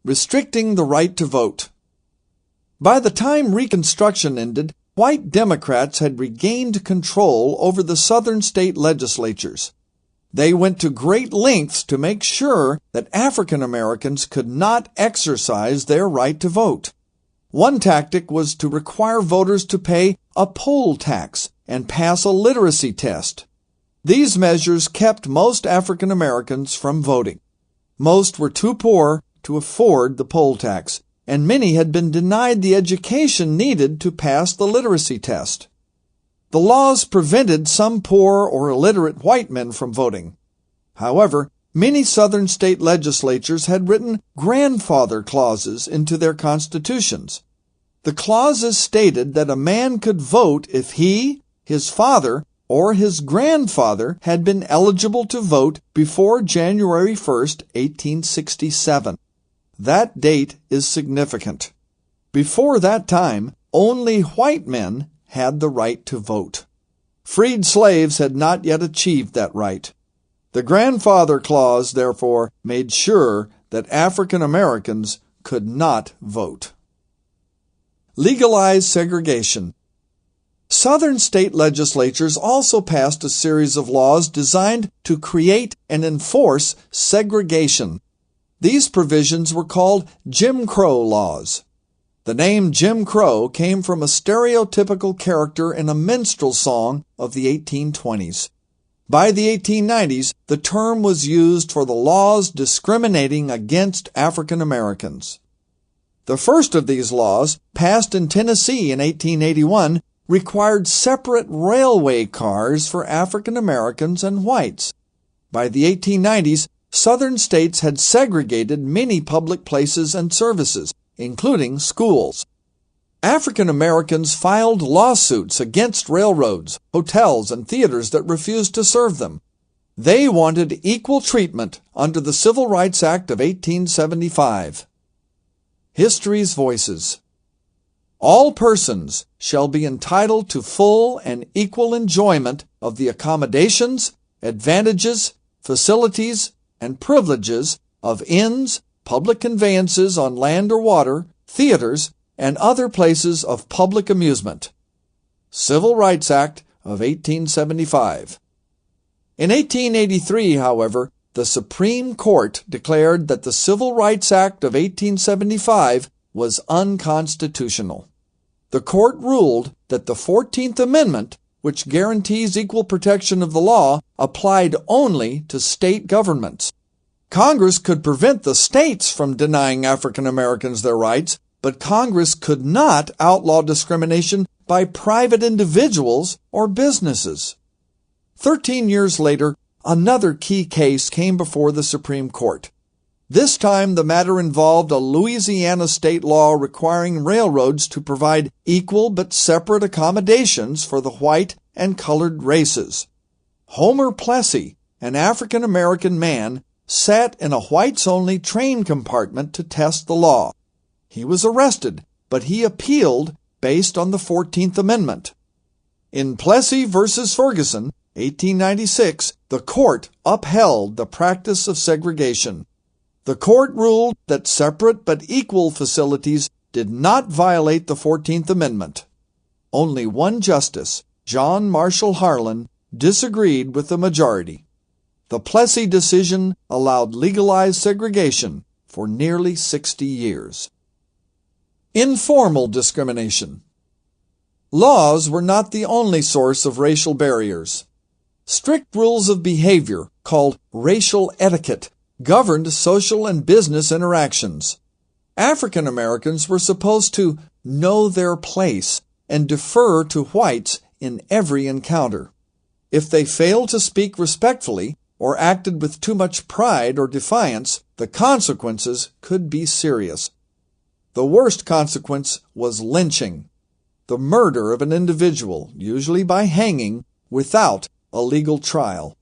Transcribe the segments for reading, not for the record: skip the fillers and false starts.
Restricting the right to vote. By the time Reconstruction ended, white Democrats had regained control over the southern state legislatures. They went to great lengths to make sure that African Americans could not exercise their right to vote. One tactic was to require voters to pay a poll tax and pass a literacy test. These measures kept most African Americans from voting. Most were too poor to afford the poll tax, and many had been denied the education needed to pass the literacy test. The laws prevented some poor or illiterate white men from voting. However, many southern state legislatures had written grandfather clauses into their constitutions. The clauses stated that a man could vote if he, his father, or his grandfather had been eligible to vote before January 1st, 1867. That date is significant. Before that time, only white men had the right to vote. Freed slaves had not yet achieved that right. The grandfather clause, therefore, made sure that African Americans could not vote. Legalize segregation. Southern state legislatures also passed a series of laws designed to create and enforce segregation. These provisions were called Jim Crow laws. The name Jim Crow came from a stereotypical character in a minstrel song of the 1820s. By the 1890s, the term was used for the laws discriminating against African Americans. The first of these laws, passed in Tennessee in 1881, required separate railway cars for African Americans and whites. By the 1890s, Southern states had segregated many public places and services, including schools. African Americans filed lawsuits against railroads, hotels, and theaters that refused to serve them. They wanted equal treatment under the Civil Rights Act of 1875. History's Voices. All persons shall be entitled to full and equal enjoyment of the accommodations, advantages, facilities, and privileges of inns, public conveyances on land or water, theaters, and other places of public amusement. Civil Rights Act of 1875. In 1883, however, the Supreme Court declared that the Civil Rights Act of 1875 was unconstitutional. The court ruled that the 14th Amendment, which guarantees equal protection of the law, applied only to state governments. Congress could prevent the states from denying African Americans their rights, but Congress could not outlaw discrimination by private individuals or businesses. 13 years later, another key case came before the Supreme Court. This time the matter involved a Louisiana state law requiring railroads to provide equal but separate accommodations for the white and colored races. Homer Plessy, an African American man, sat in a whites-only train compartment to test the law. He was arrested, but he appealed based on the 14th Amendment. In Plessy v. Ferguson, 1896, the court upheld the practice of segregation. The court ruled that separate but equal facilities did not violate the 14th Amendment. Only one justice, John Marshall Harlan, disagreed with the majority. The Plessy decision allowed legalized segregation for nearly 60 years. Informal discrimination. Laws were not the only source of racial barriers. Strict rules of behavior, called racial etiquette, governed social and business interactions. African Americans were supposed to know their place and defer to whites in every encounter. If they failed to speak respectfully or acted with too much pride or defiance, the consequences could be serious. The worst consequence was lynching, the murder of an individual, usually by hanging, without a legal trial.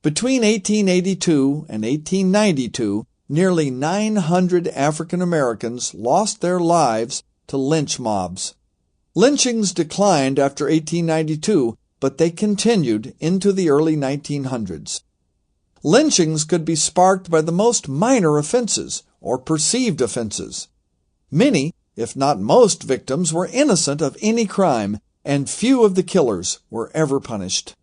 Between 1882 and 1892, nearly 900 African Americans lost their lives to lynch mobs. Lynchings declined after 1892, but they continued into the early 1900s. Lynchings could be sparked by the most minor offenses or perceived offenses. Many, if not most, victims were innocent of any crime, and few of the killers were ever punished.